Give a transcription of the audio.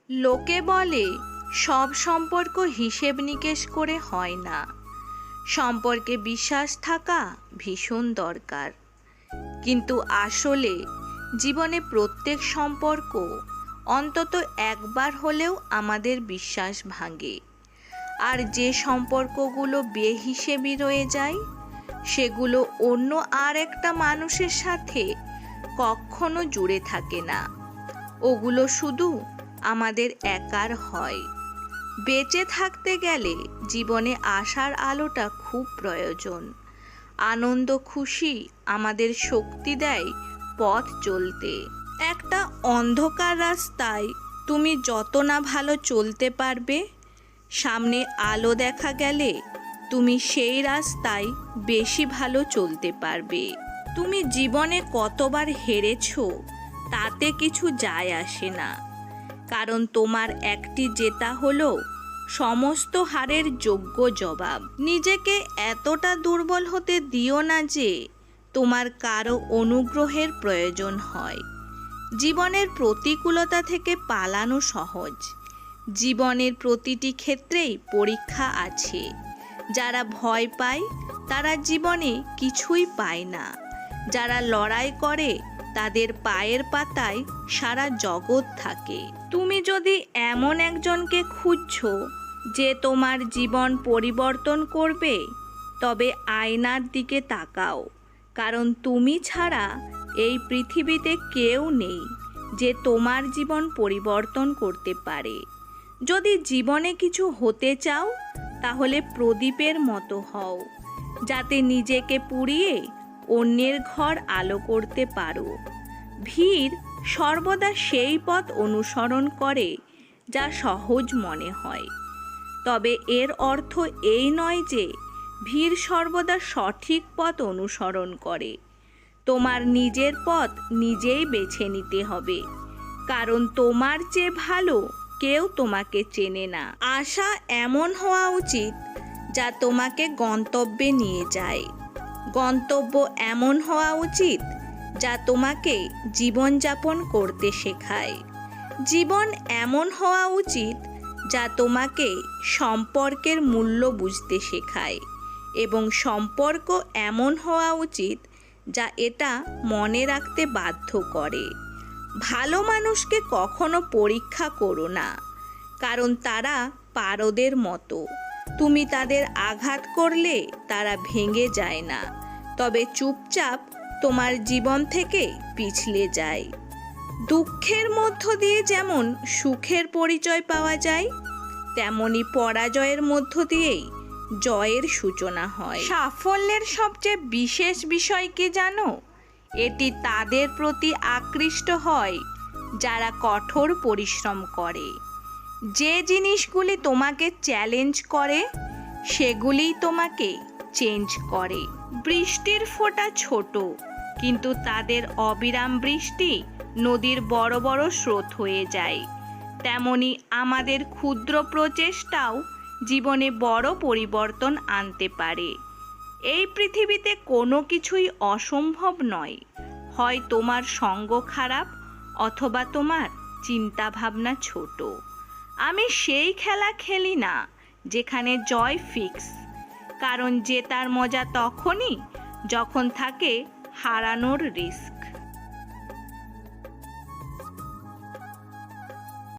লোকে বলে সব সম্পর্ক হিসেব নিকেশ করে হয় না। সম্পর্কে বিশ্বাস থাকা ভীষণ দরকার, কিন্তু আসলে জীবনে প্রত্যেক সম্পর্ক অন্তত একবার হলেও আমাদের বিশ্বাস ভাঙে। আর যে সম্পর্কগুলো বেহিসেবি রয়ে যায় সেগুলো অন্য আর একটা মানুষের সাথে কখনো জুড়ে থাকে না। ওগুলো শুধু আমাদের একার হয়। বেঁচে থাকতে গেলে জীবনে আশার আলোটা খুব প্রয়োজন। আনন্দ খুশি আমাদের শক্তি দেয় পথ চলতে। একটা অন্ধকার রাস্তায় তুমি যত না ভালো চলতে পারবে, সামনে আলো দেখা গেলে তুমি সেই রাস্তায় বেশি ভালো চলতে পারবে। তুমি জীবনে কতবার হেরেছো তাতে কিছু যায় আসে না, কারণ তোমার একটি জেতা হলো সমস্ত হারের যোগ্য জবাব। নিজেকে এতটা দুর্বল হতে দিও না যে তোমার কারো অনুগ্রহের প্রয়োজন হয়। জীবনের প্রতিকূলতা থেকে পালানো সহজ। জীবনের প্রতিটি ক্ষেত্রেই পরীক্ষা আছে। যারা ভয় পায় তারা জীবনে কিছুই পায় না। যারা লড়াই করে তাদের পায়ের পাতায় সারা জগৎ থাকে। তুমি যদি এমন একজনকে খুঁজছো যে তোমার জীবন পরিবর্তন করবে, তবে আয়নার দিকে তাকাও, কারণ তুমি ছাড়া এই পৃথিবীতে কেউ নেই যে তোমার জীবন পরিবর্তন করতে পারে। যদি জীবনে কিছু হতে চাও তাহলে প্রদীপের মতো হও, যাতে নিজেকে পুড়িয়ে অন্যের ঘর আলো করতে পারো। ভিড় সর্বদা সেই পথ অনুসরণ করে যা সহজ মনে হয়, তবে এর অর্থ এই নয় যে ভিড় সর্বদা সঠিক পথ অনুসরণ করে। তোমার নিজের পথ নিজেই বেছে নিতে হবে, কারণ তোমার চেয়ে ভালো কেউ তোমাকে চেনে না। আশা এমন হওয়া উচিত যা তোমাকে গন্তব্যে নিয়ে যায়। গন্তব্য এমন হওয়া উচিত যা তোমাকে জীবনযাপন করতে শেখায়। জীবন এমন হওয়া উচিত যা তোমাকে সম্পর্কের মূল্য বুঝতে শেখায়, এবং সম্পর্ক এমন হওয়া উচিত যা এটা মনে রাখতে বাধ্য করে। ভালো মানুষকে কখনো পরীক্ষা করো না, কারণ তারা পারদের মতো। তুমি তাদের আঘাত করলে তারা ভেঙে যায় না, তবে চুপচাপ তোমার জীবন থেকে পিছলে যায়। দুঃখের মধ্য দিয়ে যেমন সুখের পরিচয় পাওয়া যায়, তেমনি পরাজয়ের মধ্য দিয়েই জয়ের সূচনা হয়। সাফল্যের সবচেয়ে বিশেষ বিষয় কি জানো? এটি তাদের প্রতি আকৃষ্ট হয় যারা কঠোর পরিশ্রম করে। যে জিনিসগুলি তোমাকে চ্যালেঞ্জ করে সেগুলিই তোমাকে চেঞ্জ করে। বৃষ্টির ফোঁটা ছোট, কিন্তু তাদের অবিরাম বৃষ্টি নদীর বড় বড় স্রোত হয়ে যায়। তেমনি আমাদের ক্ষুদ্র প্রচেষ্টাও জীবনে বড় পরিবর্তন আনতে পারে। এই পৃথিবীতে কোনো কিছুই অসম্ভব নয়। হয় তোমার সঙ্গ খারাপ, অথবা তোমার চিন্তা ভাবনা ছোট। আমি সেই খেলা খেলি না যেখানে জয় ফিক্স, কারণ জেতার মজা তখনই যখন থাকে হারানোর রিস্ক।